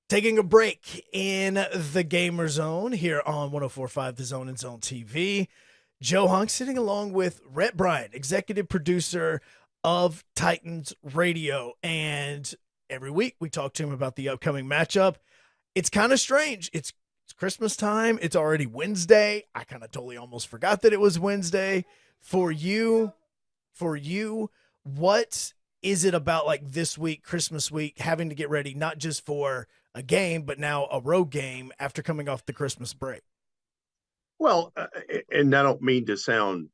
Taking a break in the Gamer Zone here on 104.5 The Zone and Zone TV. Joe Hunk sitting along with Rhett Bryan, executive producer of Titans Radio. And every week we talk to him about the upcoming matchup. It's kind of strange. It's Christmas time. It's already Wednesday. I kind of totally almost forgot that it was Wednesday. For you, what is it about like this week, Christmas week, having to get ready, not just for a game, but now a road game after coming off the Christmas break? Well, and I don't mean to sound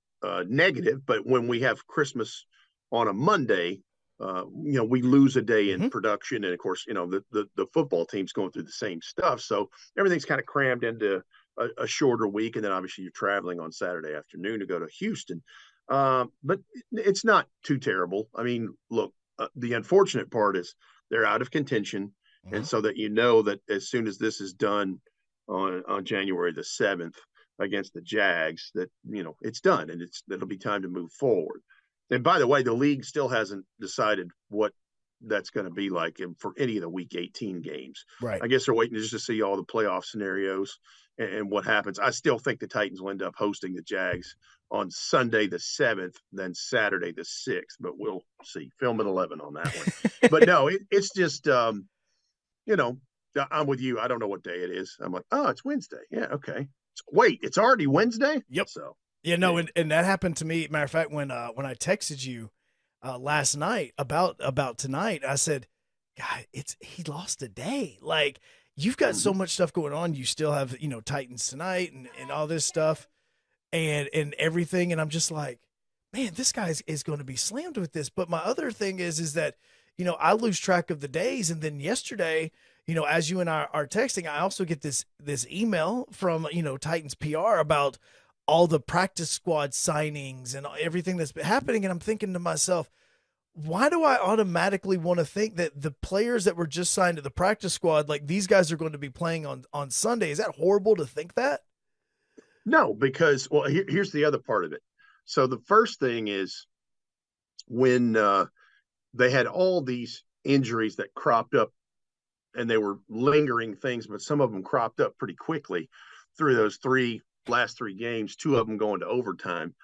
negative, but when we have Christmas on a Monday, we lose a day in production, and of course, the football team's going through the same stuff, so everything's kind of crammed into a shorter week, and then obviously you're traveling on Saturday afternoon to go to Houston, but it's not too terrible. I mean, look, the unfortunate part is they're out of contention, and so that that as soon as this is done on January the 7th against the Jags, that it's done and it'll be time to move forward. And by the way, the league still hasn't decided what that's going to be like for any of the Week 18 games. Right. I guess they're waiting just to see all the playoff scenarios and what happens. I still think the Titans will end up hosting the Jags on Sunday the 7th, then Saturday the 6th, but we'll see. Film at 11 on that one. But no, it's just I'm with you. I don't know what day it is. I'm like, oh, it's Wednesday. Yeah, okay. Wait, it's already Wednesday? Yep. So yeah, no, and that happened to me. Matter of fact, when I texted you last night about tonight, I said, God, he lost a day. Like, you've got so much stuff going on. You still have, Titans tonight and all this stuff and everything. And I'm just like, man, this guy is going to be slammed with this. But my other thing is that, I lose track of the days. And then yesterday, as you and I are texting, I also get this email from, Titans PR about all the practice squad signings and everything that's been happening. And I'm thinking to myself, why do I automatically want to think that the players that were just signed to the practice squad, like these guys are going to be playing on Sunday? Is that horrible to think that? No, because, well, here's the other part of it. So the first thing is when they had all these injuries that cropped up, and they were lingering things, but some of them cropped up pretty quickly through those last three games, two of them going to overtime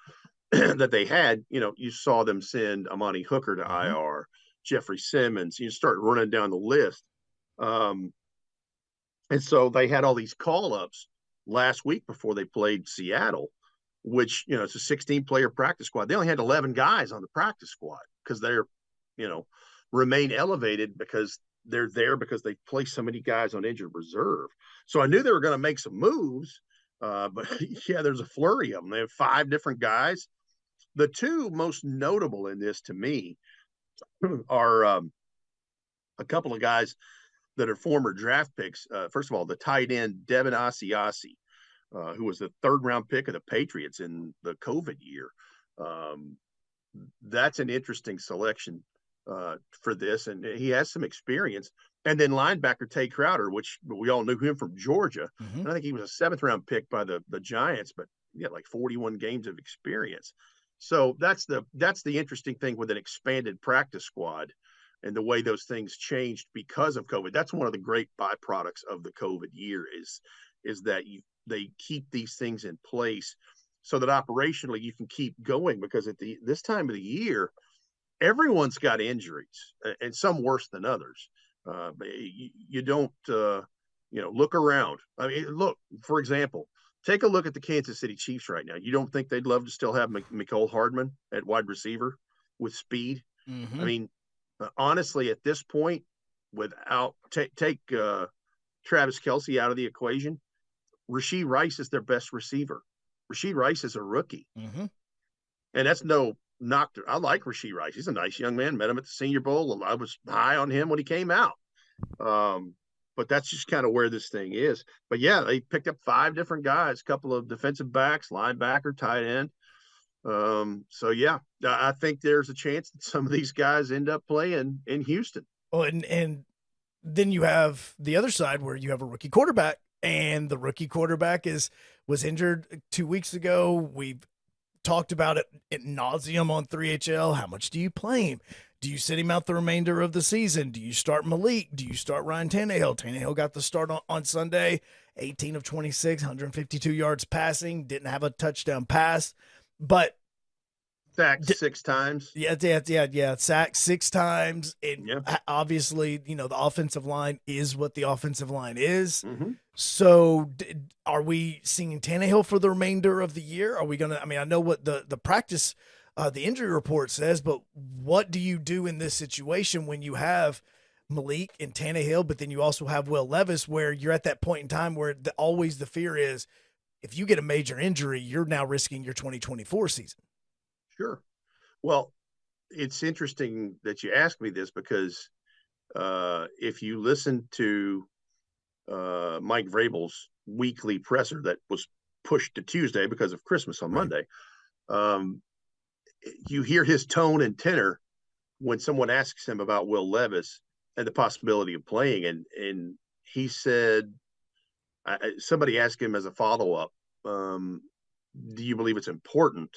that they had. You saw them send Amani Hooker to IR, Jeffrey Simmons. You start running down the list. And so they had all these call-ups last week before they played Seattle, which, it's a 16-player practice squad. They only had 11 guys on the practice squad because they're, remain elevated because they're there because they placed so many guys on injured reserve. So I knew they were going to make some moves, but yeah, there's a flurry of them. They have 5 different guys. The two most notable in this to me are a couple of guys that are former draft picks. First of all, the tight end Devin Asiasi, who was the 3rd round pick of the Patriots in the COVID year. That's an interesting selection for this, and he has some experience. And then linebacker Tay Crowder, which we all knew him from Georgia. And I think he was a 7th round pick by the Giants, but he had like 41 games of experience. So that's the interesting thing with an expanded practice squad and the way those things changed because of COVID. That's one of the great byproducts of the COVID year is that they keep these things in place so that operationally you can keep going, because at this time of the year, everyone's got injuries, and some worse than others. But you don't, look around. I mean, look, for example, take a look at the Kansas City Chiefs right now. You don't think they'd love to still have Mecole Hardman at wide receiver with speed? I mean, honestly, at this point, without take Travis Kelce out of the equation, Rashee Rice is their best receiver. Rashee Rice is a rookie. And that's no knock. I like Rashee Rice. He's a nice young man. Met him at the Senior Bowl. I was high on him when he came out. But that's just kind of where this thing is. But yeah, they picked up 5 different guys, a couple of defensive backs, linebacker, tight end. So yeah, I think there's a chance that some of these guys end up playing in Houston. Oh, and then you have the other side where you have a rookie quarterback, and the rookie quarterback was injured 2 weeks ago. We've talked about it ad nauseum on 3HL. How much do you play him? Do you sit him out the remainder of the season? Do you start Malik? Do you start Ryan Tannehill? Tannehill got the start on Sunday, 18 of 26, 152 yards passing, didn't have a touchdown pass, but sacked 6 times. yeah. Sacked 6 times. And Yeah. obviously, the offensive line is what the offensive line is. Mm-hmm. So are we seeing Tannehill for the remainder of the year? Are we going to, I know what the practice, the injury report says, but what do you do in this situation when you have Malik and Tannehill, but then you also have Will Levis, where you're at that point in time where always the fear is if you get a major injury, you're now risking your 2024 season. Sure. Well, it's interesting that you ask me this because if you listen to Mike Vrabel's weekly presser that was pushed to Tuesday because of Christmas on Monday, you hear his tone and tenor when someone asks him about Will Levis and the possibility of playing. And he said, somebody asked him as a follow-up, do you believe it's important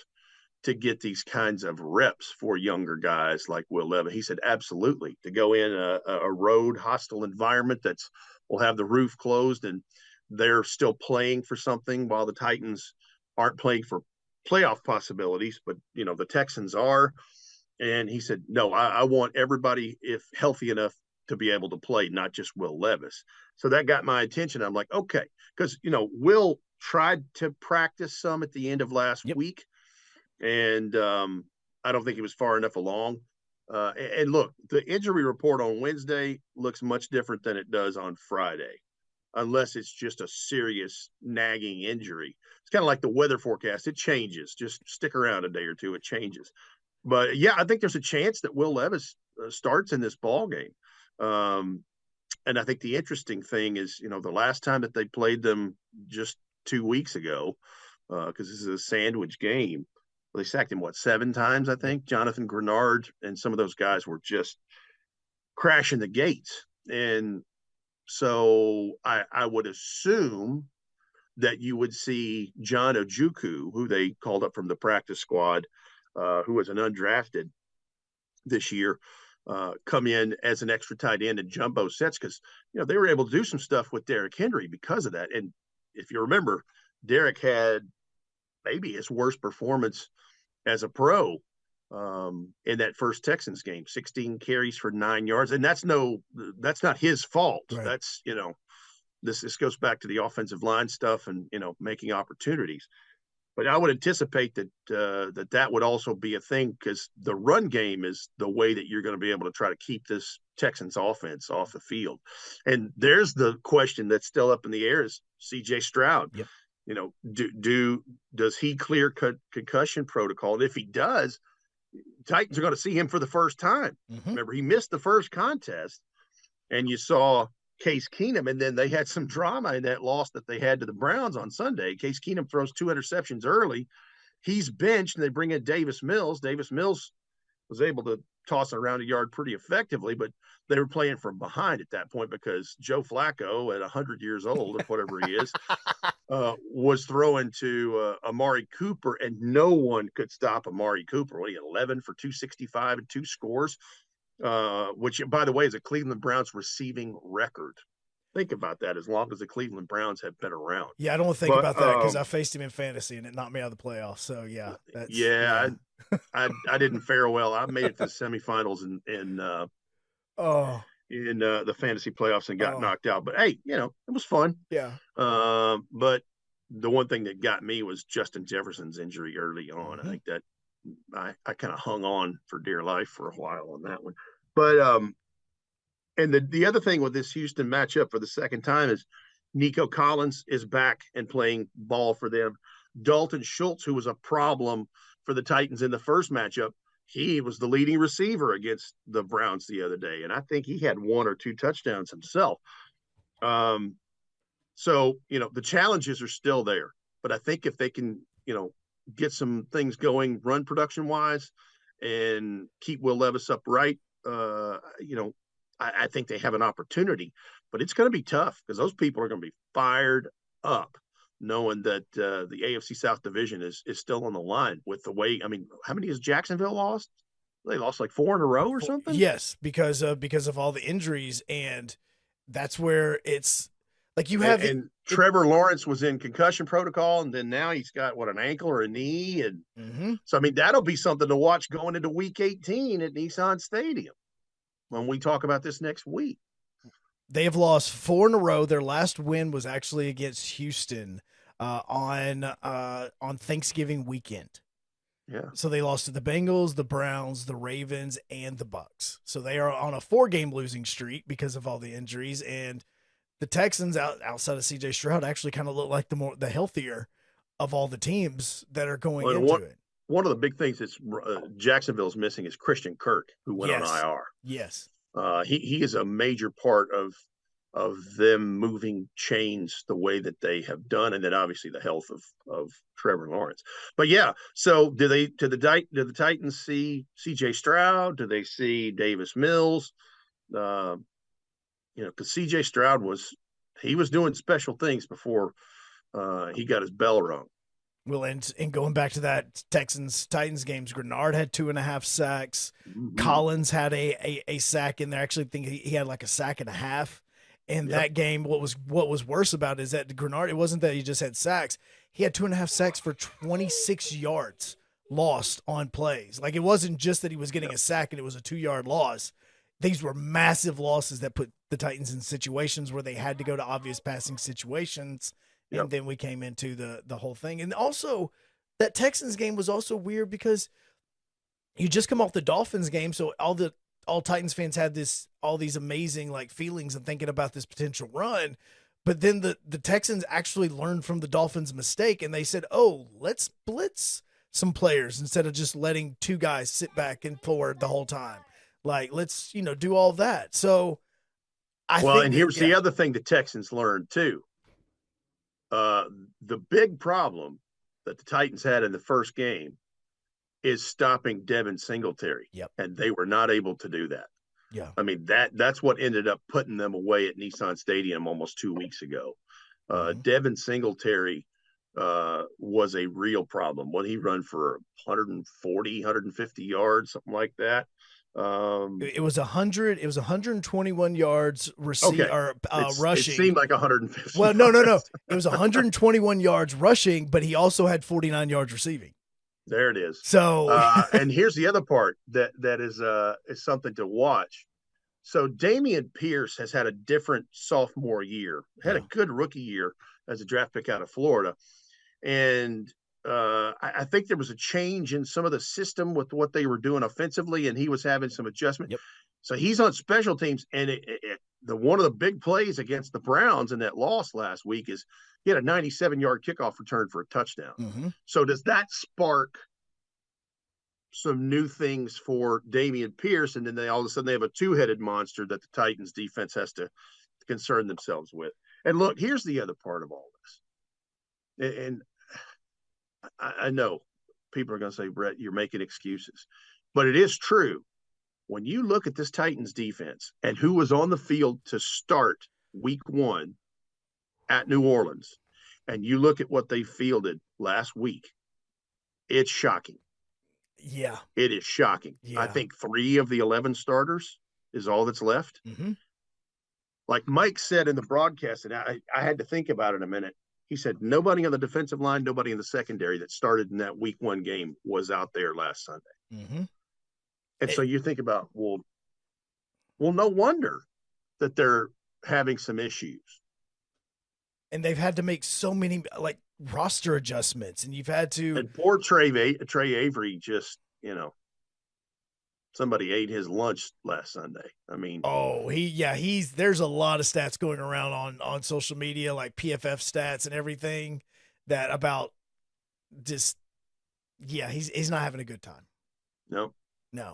to get these kinds of reps for younger guys like Will Levis? He said, absolutely. To go in a road hostile environment that's will have the roof closed and they're still playing for something while the Titans aren't playing for playoff possibilities, but the Texans are. And he said, no, I want everybody, if healthy enough, to be able to play, not just Will Levis. So that got my attention. I'm like, okay, because Will tried to practice some at the end of last week, and I don't think he was far enough along. And look, the injury report on Wednesday looks much different than it does on Friday, unless it's just a serious nagging injury. It's kind of like the weather forecast. It changes. Just stick around a day or two. It changes. But, yeah, I think there's a chance that Will Levis starts in this ball game. And I think the interesting thing is, the last time that they played them just 2 weeks ago, because this is a sandwich game, they sacked him, 7 times, I think? Jonathan Grenard and some of those guys were just crashing the gates. And so I would assume that you would see John Ojukwu, who they called up from the practice squad, who was an undrafted this year, come in as an extra tight end in jumbo sets because, they were able to do some stuff with Derrick Henry because of that. And if you remember, Derrick had maybe his worst performance as a pro in that first Texans game, 16 carries for 9 yards. And that's not his fault. Right. That's, this goes back to the offensive line stuff and, making opportunities. But I would anticipate that that would also be a thing because the run game is the way that you're going to be able to try to keep this Texans offense off the field. And there's the question that's still up in the air is C.J. Stroud. Yep. Does he clear concussion protocol? And if he does, Titans are going to see him for the first time. Mm-hmm. Remember, he missed the first contest, and you saw Case Keenum, and then they had some drama in that loss that they had to the Browns on Sunday. Case Keenum throws 2 interceptions early. He's benched, and they bring in Davis Mills. Davis Mills was able to toss it around a yard pretty effectively, but they were playing from behind at that point because Joe Flacco, at 100 years old or whatever he is, was throwing to Amari Cooper, and no one could stop Amari Cooper. He had 11 for 265 and 2 scores. Which, by the way, is a Cleveland Browns receiving record. Think about that, as long as the Cleveland Browns have been around. Yeah, I don't think about that because I faced him in fantasy and it knocked me out of the playoffs. So, yeah. I didn't fare well. I made it to the semifinals in the fantasy playoffs and got knocked out. But, hey, it was fun. Yeah. But the one thing that got me was Justin Jefferson's injury early on. Mm-hmm. I think that I kind of hung on for dear life for a while on that one. But and the other thing with this Houston matchup for the second time is Nico Collins is back and playing ball for them. Dalton Schultz, who was a problem for the Titans in the first matchup, he was the leading receiver against the Browns the other day, and I think he had 1 or 2 touchdowns himself. So the challenges are still there, but I think if they can get some things going run production wise and keep Will Levis upright, I think they have an opportunity, but it's going to be tough because those people are going to be fired up knowing that the AFC South division is still on the line with the way, how many has Jacksonville lost? They lost like 4 in a row or something. Yes, because of all the injuries, and that's where it's like you have And it. Trevor Lawrence was in concussion protocol, and then now he's got what, an ankle or a knee, and Mhm. so I mean that'll be something to watch going into Week 18 at Nissan Stadium when we talk about this next week. They have lost 4 in a row. Their last win was actually against Houston on Thanksgiving weekend. Yeah. So they lost to the Bengals, the Browns, the Ravens, and the Bucks. So they are on a 4-game losing streak because of all the injuries. And the Texans, outside of C.J. Stroud, actually kind of look like the healthier of all the teams that are going Well, into it. one of the big things that's Jacksonville's missing is Christian Kirk, who went on Yes, IR. yes. He is a major part of them moving chains the way that they have done, and then obviously the health of Trevor Lawrence. But yeah, so do the Titans see C.J. Stroud? Do they see Davis Mills? Uh, because C.J. Stroud he was doing special things before he got his bell rung. Well, and going back to that Texans Titans games, Grenard had 2.5 sacks. Mm-hmm. Collins had a sack in there. I actually think he had like a sack and a half in Yep. that game. What was worse about it is that Grenard, it wasn't that he just had sacks. He had 2.5 sacks for 26 yards lost on plays. Like, it wasn't just that he was getting Yep. a sack and it was a 2-yard loss. These were massive losses that put the Titans in situations where they had to go to obvious passing situations. Yep. And then we came into the whole thing. And also, that Texans game was also weird because you just come off the Dolphins game, so all Titans fans had all these amazing like feelings and thinking about this potential run. But then the Texans actually learned from the Dolphins' mistake, and they said, "Oh, let's blitz some players instead of just letting 2 guys sit back and forward the whole time. Like, let's do all that." So I Well, think and that, here's the other thing the Texans learned too. The big problem that the Titans had in the first game is stopping Devin Singletary. Yep. And they were not able to do that. Yeah. I mean, that's what ended up putting them away at Nissan Stadium almost 2 weeks ago. Devin Singletary was a real problem. What he run for 140, 150 yards, something like that. It was 100. It was 121 yards Okay. rushing. It seemed like 150. Well, no. It was 121 yards rushing, but he also had 49 yards receiving. There it is. So, and here's the other part that is something to watch. So Dameon Pierce has had a different sophomore year, had a good rookie year as a draft pick out of Florida. And I think there was a change in some of the system with what they were doing offensively, and he was having some adjustment. Yep. So he's on special teams, and one of the big plays against the Browns in that loss last week is he had a 97-yard kickoff return for a touchdown. Mm-hmm. So does that spark some new things for Dameon Pierce, and then all of a sudden they have a 2-headed monster that the Titans defense has to concern themselves with? And look, here's the other part of all this. And I know people are going to say, Brett, you're making excuses, but it is true. When you look at this Titans defense and who was on the field to start week 1 at New Orleans, and you look at what they fielded last week, it's shocking. Yeah. It is shocking. Yeah. I think 3 of the 11 starters is all that's left. Mm-hmm. Like Mike said in the broadcast, and I had to think about it a minute. He said nobody on the defensive line, nobody in the secondary that started in that week 1 game was out there last Sunday. Mm-hmm. And so you think about, well, no wonder that they're having some issues. And they've had to make so many like roster adjustments, and you've had to. And poor Trey Avery just, somebody ate his lunch last Sunday. I mean, there's a lot of stats going around on social media, like PFF stats and everything, that about just, he's not having a good time. No. And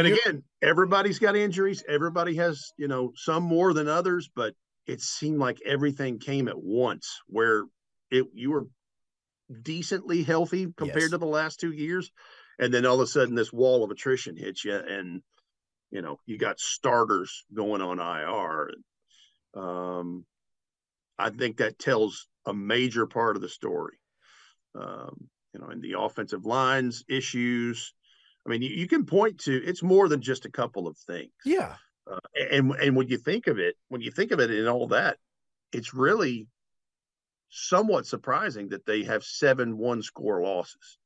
again, everybody's got injuries. Everybody has, some more than others, but it seemed like everything came at once where you were decently healthy compared to the last 2 years. And then all of a sudden this wall of attrition hits you, and, you got starters going on IR. I think that tells a major part of the story. In the offensive lines issues, I mean, you can point to it's more than just a couple of things. Yeah. And when you think of it, in all that, it's really somewhat surprising that they have 7 one-score losses.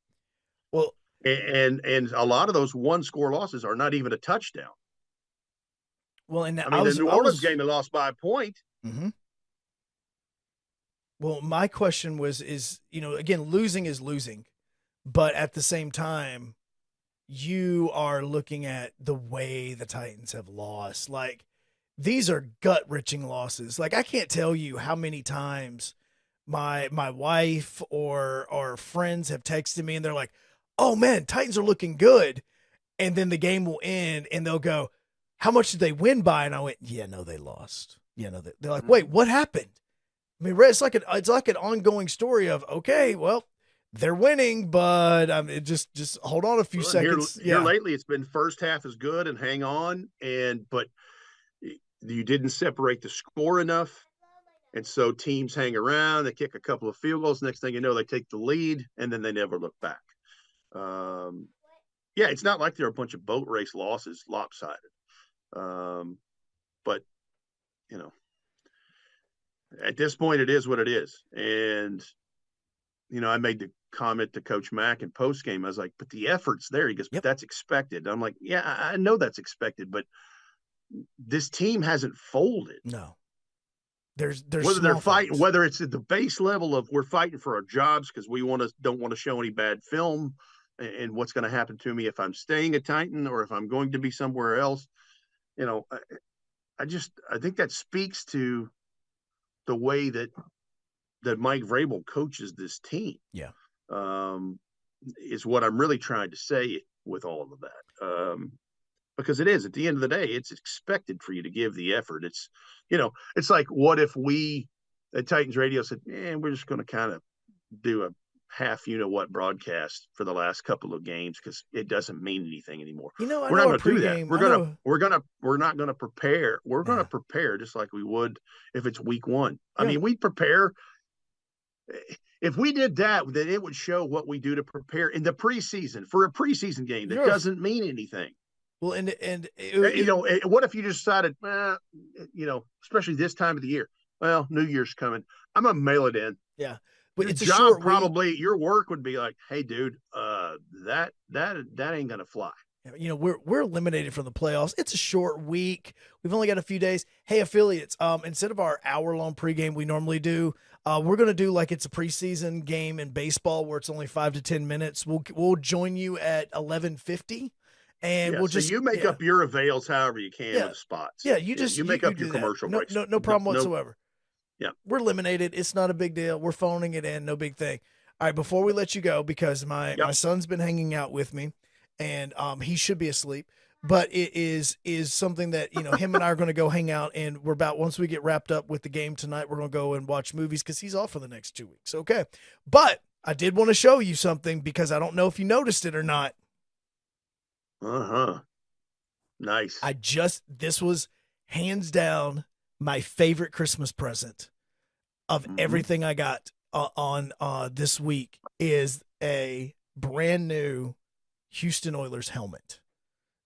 Well, And a lot of those one-score losses are not even a touchdown. well, and I mean, the New Orleans game they lost by a point. Mm-hmm. Well, my question is, again, losing is losing, but at the same time, you are looking at the way the Titans have lost. Like, these are gut-wrenching losses. Like, I can't tell you how many times my wife or friends have texted me and they're like, "Oh man, Titans are looking good," and then the game will end and they'll go, "How much did they win by?" And I went, "Yeah, no, they lost." They're like, "Wait, what happened?" I mean, it's like an ongoing story of, okay, well, they're winning, but it just hold on a few seconds. Here lately, it's been first half is good and hang on, but you didn't separate the score enough, and so teams hang around. They kick a couple of field goals. Next thing you know, they take the lead, and then they never look back. Yeah, it's not like they're a bunch of boat race losses, lopsided. But at this point, it is what it is. And I made the comment to Coach Mack in post game. I was like, "But the effort's there." He goes, "But that's expected." I'm like, "Yeah, I know that's expected, but this team hasn't folded." No, there's whether they're fighting, things. Whether it's at the base level of we're fighting for our jobs because we don't want to show any bad film, and what's going to happen to me if I'm staying a Titan or if I'm going to be somewhere else. I think that speaks to the way that Mike Vrabel coaches this team. Yeah. Is what I'm really trying to say with all of that. Because it is, at the end of the day, it's expected for you to give the effort. It's like, what if we at Titans Radio said, we're just going to kind of do a half broadcast for the last couple of games because it doesn't mean anything anymore. We're not going to do that. We're not going to prepare. We're going to prepare just like we would if it's week 1. I mean, we prepare. If we did that, then it would show what we do to prepare in the preseason for a preseason game that doesn't mean anything. Well, what if you just decided, especially this time of the year, well, New Year's coming, I'm gonna mail it in. Yeah, but it's your job probably. Your work would be like, hey, dude, that ain't gonna fly. We're eliminated from the playoffs. It's a short week. We've only got a few days. Hey, affiliates, instead of our hour-long pregame we normally do, we're going to do like it's a preseason game in baseball where it's only 5 to 10 minutes. We'll join you at 11:50, and we'll just you make up your avails however you can with the spots. Yeah, you make up your commercial breaks. No problem whatsoever. Yeah, we're eliminated. It's not a big deal. We're phoning it in. No big thing. All right, before we let you go, because my son's been hanging out with me. And he should be asleep, but it is something that him and I are going to go hang out, and once we get wrapped up with the game tonight, we're going to go and watch movies because he's off for the next 2 weeks. Okay, but I did want to show you something because I don't know if you noticed it or not. Nice. This was hands down my favorite Christmas present of everything I got on this week is a brand new Houston Oilers helmet.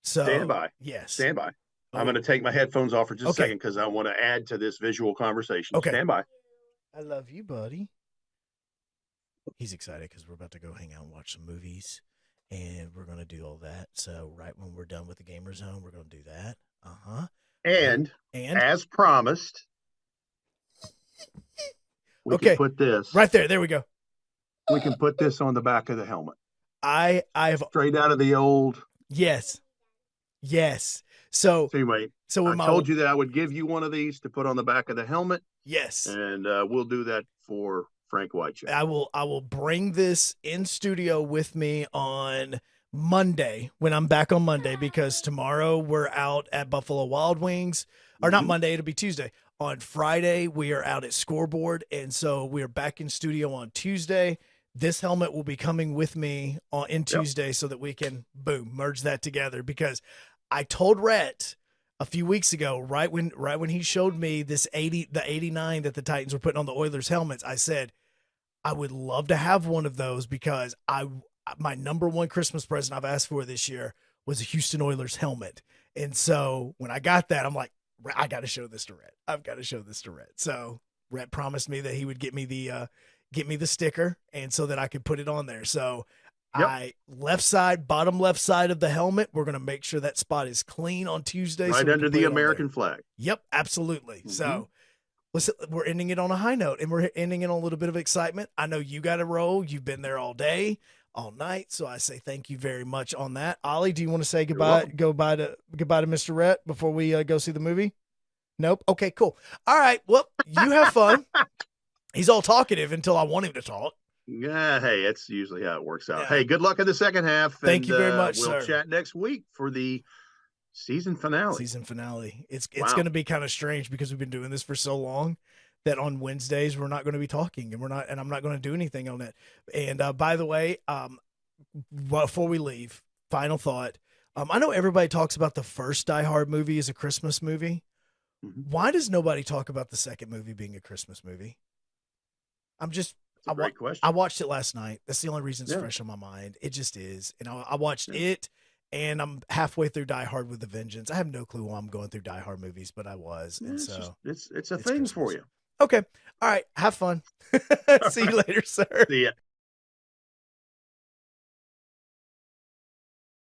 So stand by. Yes. Stand by. I'm going to take my headphones off for just a second because I want to add to this visual conversation. Okay. Stand by. I love you, buddy. He's excited because we're about to go hang out and watch some movies, and we're going to do all that. So right when we're done with the Gamer Zone, we're going to do that. And as promised, we can put this right there. There we go. We can put this on the back of the helmet. I've straight out of the old. Yes. So anyway, I told you that I would give you one of these to put on the back of the helmet. Yes. And we'll do that for Frank Whitecheck. I will bring this in studio with me on Monday when I'm back on Monday, because tomorrow we're out at Buffalo Wild Wings, or not Monday, it'll be Tuesday. On Friday, we are out at Scoreboard. And so we're back in studio on Tuesday. This helmet will be coming with me in Tuesday so that we can, merge that together. Because I told Rhett a few weeks ago, right when he showed me the 89 that the Titans were putting on the Oilers helmets, I said, I would love to have one of those because my number one Christmas present I've asked for this year was a Houston Oilers helmet. And so when I got that, I'm like, I got to show this to Rhett. I've got to show this to Rhett. So Rhett promised me that he would get me the sticker, and so that I could put it on there. So Yep. bottom left side of the helmet, we're going to make sure that spot is clean on Tuesday. Right so under the American flag. Yep, absolutely. Mm-hmm. So listen, we're ending it on a high note, and we're ending it on a little bit of excitement. I know you got to roll. You've been there all day, all night. So I say thank you very much on that. Ollie, do you want to say goodbye to Mr. Rhett before we go see the movie? Nope. Okay, cool. All right. Well, you have fun. He's all talkative until I want him to talk. Yeah, hey, that's usually how it works out. Yeah. Hey, good luck in the second half. Thank you very much, We'll sir. chat next week for the season finale. It's going to be kind of strange because we've been doing this for so long that on Wednesdays we're not going to be talking, and I'm not going to do anything on it. And by the way, before we leave, final thought. I know everybody talks about the first Die Hard movie as a Christmas movie. Mm-hmm. Why does nobody talk about the second movie being a Christmas movie? Great question. I watched it last night. That's the only reason it's fresh on my mind. It just is. And I watched it, and I'm halfway through Die Hard with a Vengeance. I have no clue why I'm going through Die Hard movies, but I was. And it's a thing Christmas for you. Okay. All right. Have fun. See you later, sir. See ya.